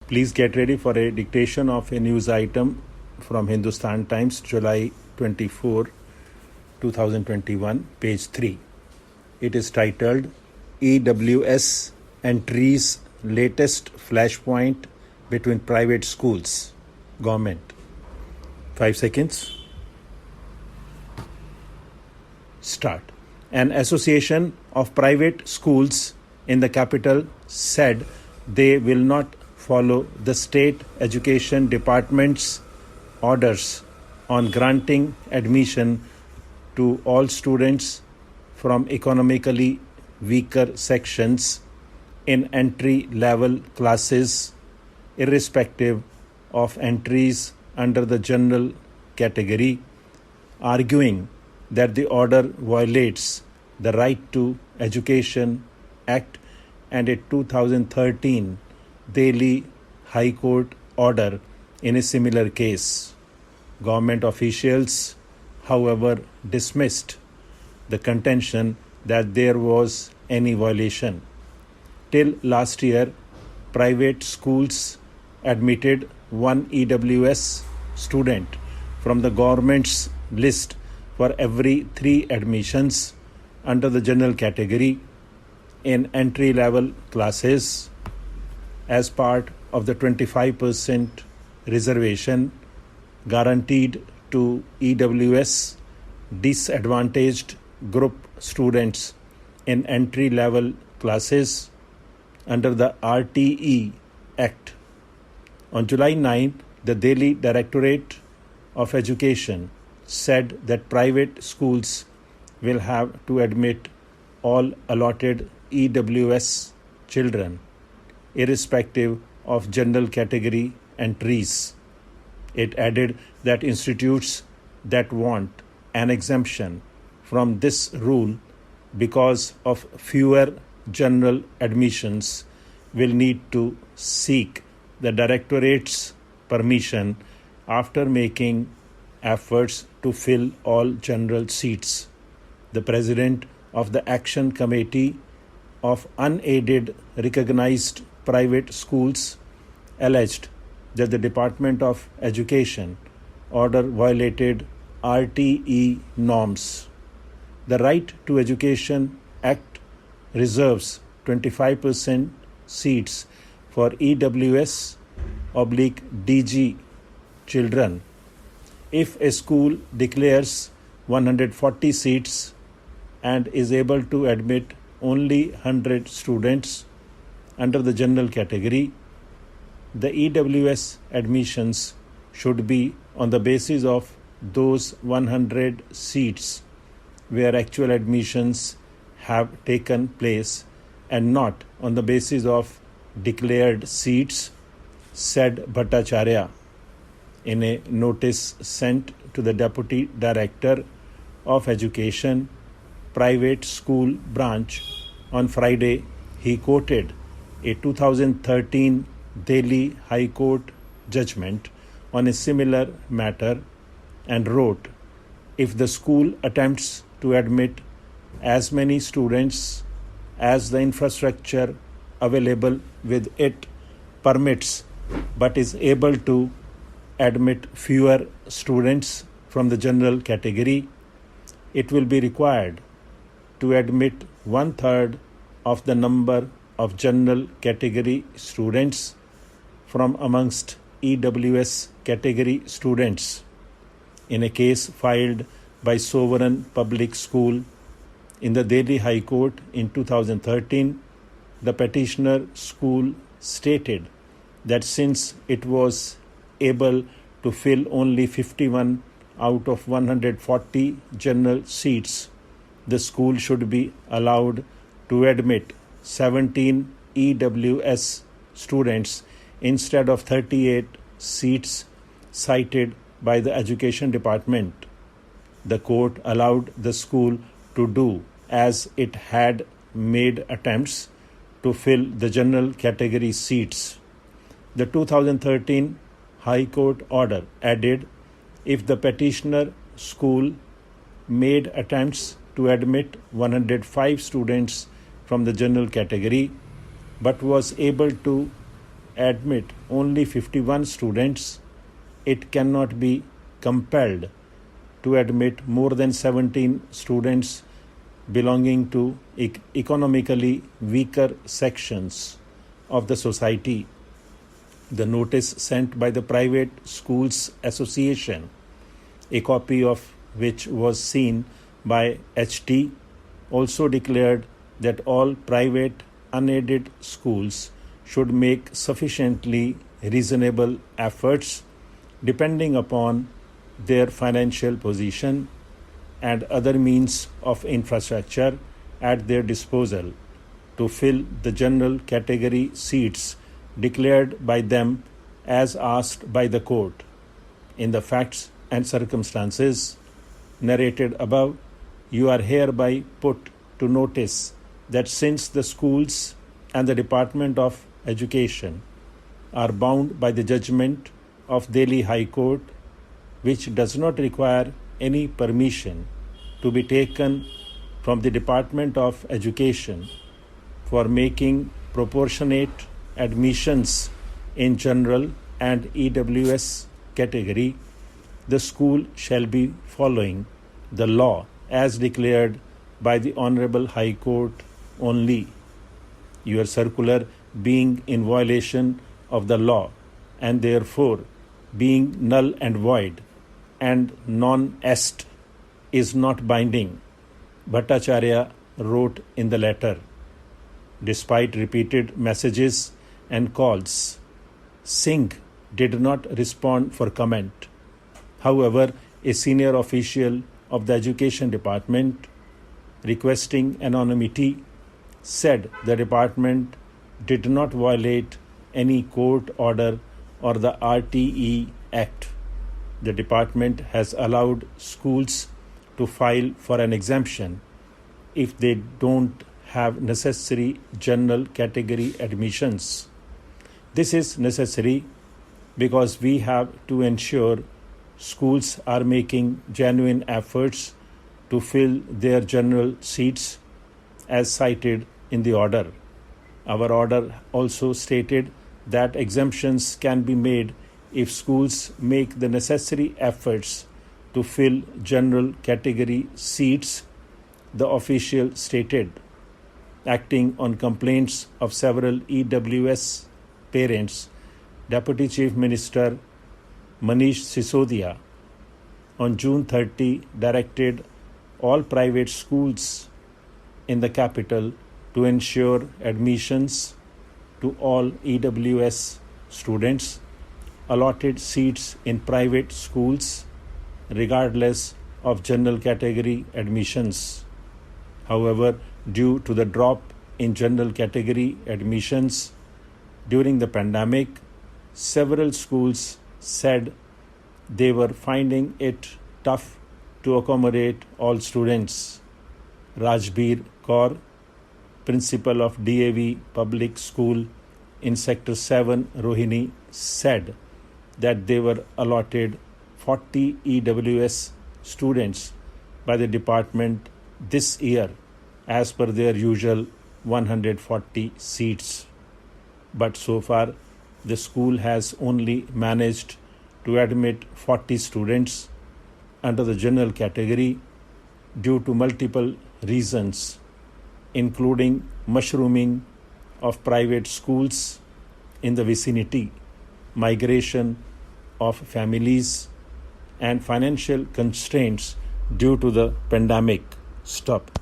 Please get ready for a dictation of a news item from Hindustan Times, July 24, 2021, page 3. It is titled EWS Entries Latest Flashpoint Between Private Schools, Government. 5 seconds. Start. An association of private schools in the capital said they will not follow the state education department's orders on granting admission to all students from economically weaker sections in entry-level classes, irrespective of entries under the general category, arguing that the order violates the Right to Education Act and a 2013 Delhi High Court order in a similar case. Government officials, however, dismissed the contention that there was any violation. Till last year, private schools admitted one EWS student from the government's list for every 3 admissions under the general category in entry-level classes as part of the 25% reservation guaranteed to EWS disadvantaged group students in entry-level classes under the RTE Act. On July 9, the Delhi Directorate of Education said that private schools will have to admit all allotted EWS children, irrespective of general category entries. It added that institutes that want an exemption from this rule because of fewer general admissions will need to seek the Directorate's permission after making efforts to fill all general seats. The president of the Action Committee of Unaided Recognized Private Schools alleged that the Department of Education order violated RTE norms. The Right to Education Act reserves 25% seats for EWS/DG children. If a school declares 140 seats and is able to admit only 100 students under the general category, the EWS admissions should be on the basis of those 100 seats where actual admissions have taken place and not on the basis of declared seats, said Bhattacharya in a notice sent to the Deputy Director of Education, Private School Branch. On Friday, he quoted a 2013 Delhi High Court judgment on a similar matter and wrote, if the school attempts to admit as many students as the infrastructure available with it permits, but is able to admit fewer students from the general category, it will be required to admit 1/3 of the number of general category students from amongst EWS category students. In a case filed by Sovereign Public School in the Delhi High Court in 2013, the petitioner school stated that since it was able to fill only 51 out of 140 general seats, the school should be allowed to admit 17 EWS students instead of 38 seats cited by the Education Department. The court allowed the school to do as it had made attempts to fill the general category seats. The 2013 High Court order added, if the petitioner school made attempts to admit 105 students from the general category but was able to admit only 51 students, it cannot be compelled to admit more than 17 students belonging to economically weaker sections of the society. The notice sent by the Private Schools Association, a copy of which was seen by HT, also declared that all private unaided schools should make sufficiently reasonable efforts depending upon their financial position and other means of infrastructure at their disposal to fill the general category seats declared by them as asked by the court. In the facts and circumstances narrated above, you are hereby put to notice that since the schools and the Department of Education are bound by the judgment of Delhi High Court, which does not require any permission to be taken from the Department of Education for making proportionate admissions in general and EWS category, the school shall be following the law as declared by the Honorable High Court only. Your circular being in violation of the law and therefore being null and void and non-est is not binding, Bhattacharya wrote in the letter. Despite repeated messages and calls, Singh did not respond for comment. However, a senior official of the Education Department, requesting anonymity, said the department did not violate any court order or the RTE Act. The department has allowed schools to file for an exemption if they don't have necessary general category admissions. This is necessary because we have to ensure schools are making genuine efforts to fill their general seats as cited in the order. Our order also stated that exemptions can be made if schools make the necessary efforts to fill general category seats, the official stated. Acting on complaints of several EWS parents, Deputy Chief Minister Manish Sisodia on June 30 directed all private schools in the capital to ensure admissions to all EWS students, allotted seats in private schools regardless of general category admissions. However, due to the drop in general category admissions during the pandemic, several schools said they were finding it tough to accommodate all students. Rajbir Kaur, principal of DAV Public School in Sector 7, Rohini, said that they were allotted 40 EWS students by the department this year as per their usual 140 seats. But so far, the school has only managed to admit 40 students under the general category due to multiple reasons, including mushrooming of private schools in the vicinity, migration of families, and financial constraints due to the pandemic. Stop.